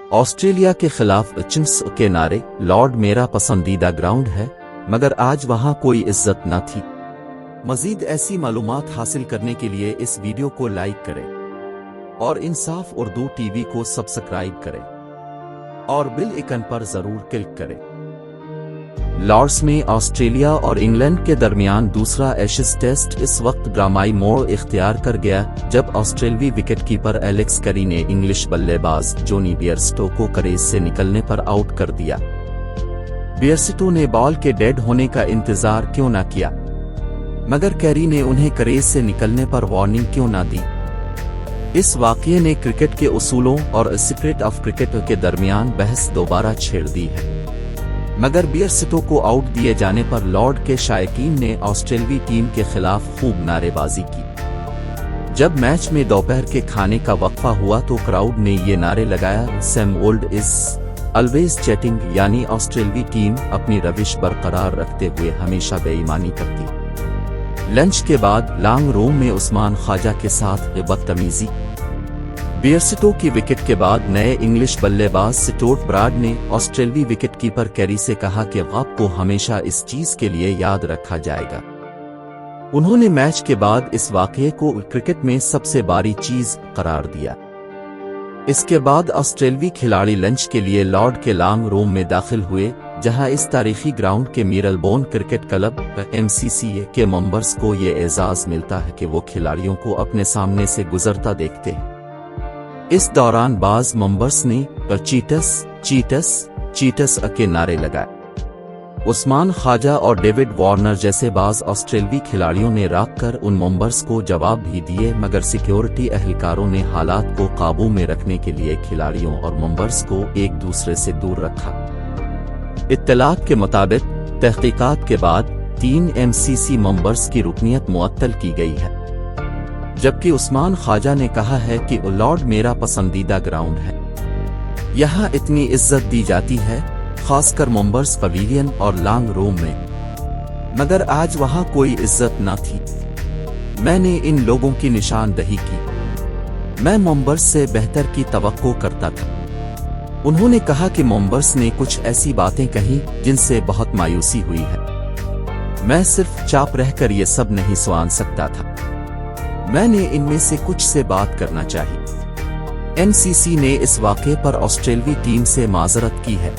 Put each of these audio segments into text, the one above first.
Australia के खिलाफ Ching's के नारे, लॉर्ड मेरा पसंदीदा ग्राउंड है, मगर आज वहां कोई इज्जत न थी। मजीद ऐसी मालूमात हासिल करने के लिए इस वीडियो को लाइक करें और इंसाफ उर्दू टीवी को सब्सक्राइब करें और बेल आइकन पर जरूर क्लिक करें। लॉर्ड्स में ऑस्ट्रेलिया और इंग्लैंड के दरमियान दूसरा एशेज टेस्ट इस वक्त ड्रामाई मोड़ इख्तियार कर गया जब ऑस्ट्रेलवी विकेटकीपर एलेक्स कैरी ने इंग्लिश बल्लेबाज जोनी बेयरस्टो को क्रीज से निकलने पर आउट कर दिया। बेयरस्टो ने बॉल के डेड होने का इंतजार क्यों न किया, मगर कैरी ने उन्हें क्रीज से निकलने पर वार्निंग क्यों न दी। इस वाकये ने क्रिकेट के उसूलों और स्पिरिट ऑफ क्रिकेट के दरमियान बहस दोबारा छेड़ दी है। मगर बेयरस्टो को आउट दिए जाने पर लॉर्ड के शायकीन ने ऑस्ट्रेलवी टीम के खिलाफ खूब नारेबाजी की। जब मैच में दोपहर के खाने का वक्फा हुआ तो क्राउड ने ये नारे लगाया, same old is always chatting, यानी ऑस्ट्रेलवी टीम अपनी रविश बरकरार रखते हुए हमेशा बेईमानी करती। लंच के बाद लॉन्ग रूम में उस्मान ख्वाजा के साथ बदतमीजी। बेयरस्टो की विकेट के बाद नए इंग्लिश बल्लेबाज स्टुअर्ट ब्राड ने ऑस्ट्रेलवी विकेटकीपर कैरी से कहा कि आपको हमेशा इस चीज के लिए याद रखा जाएगा। उन्होंने मैच के बाद इस वाकये को क्रिकेट में सबसे बड़ी चीज करार दिया। इसके बाद ऑस्ट्रेलवी खिलाड़ी लंच के लिए लॉर्ड के लॉन्ग रूम में दाखिल हुए, जहां इस तारीखी ग्राउंड के मीरलबोर्न क्रिकेट क्लब MCCA के मेंबर्स को ये एजाज मिलता है कि वो खिलाड़ियों को अपने सामने से गुजरता देखते हैं। इस दौरान बाज मेंबर्स ने चीटस चीटस चीटस के नारे लगाए। उस्मान ख्वाजा और डेविड वार्नर जैसे बाज ऑस्ट्रेलवी खिलाड़ियों ने राग कर उन मेंबर्स को जवाब भी दिए, मगर सिक्योरिटी एहलकारों ने हालात को काबू में रखने के लिए खिलाड़ियों और मेंबर्स को एक दूसरे से दूर रखा। इत्तलात के मुताबिक तहकीकात के बाद 3 MCC मेंबर्स की रुकनियत मुअत्तल की गई है, जबकि उस्मान ख्वाजा ने कहा है कि लॉर्ड मेरा पसंदीदा ग्राउंड है, यहाँ इतनी इज्जत दी जाती है, खासकर मेंबर्स पवेलियन और लॉन्ग रूम में, मगर आज वहाँ कोई इज्जत न थी। मैंने इन लोगों की निशानदही की, मैं मेंबर्स से बेहतर की तवक्को करता था। उन्होंने कहा कि मेंबर्स ने कुछ ऐसी बातें कही जिनसे बहुत मायूसी हुई है। मैं सिर्फ चाप रहकर ये सब नहीं सुन सकता था, मैंने इनमें से कुछ से बात करना चाहिए। MCC ने इस वाक़े पर ऑस्ट्रेलवी टीम से माजरत की है।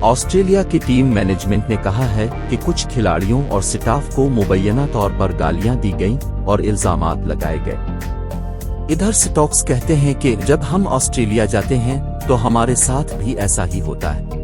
ऑस्ट्रेलिया की टीम मैनेजमेंट ने कहा है कि कुछ खिलाड़ियों और स्टाफ को मुबैना तौर पर गालियां दी गईं और इल्जामात लगाए गए। इधर स्टोक्स कहते हैं कि जब हम ऑस्ट्रेलिया जाते हैं तो हमारे साथ भी ऐसा ही होता है।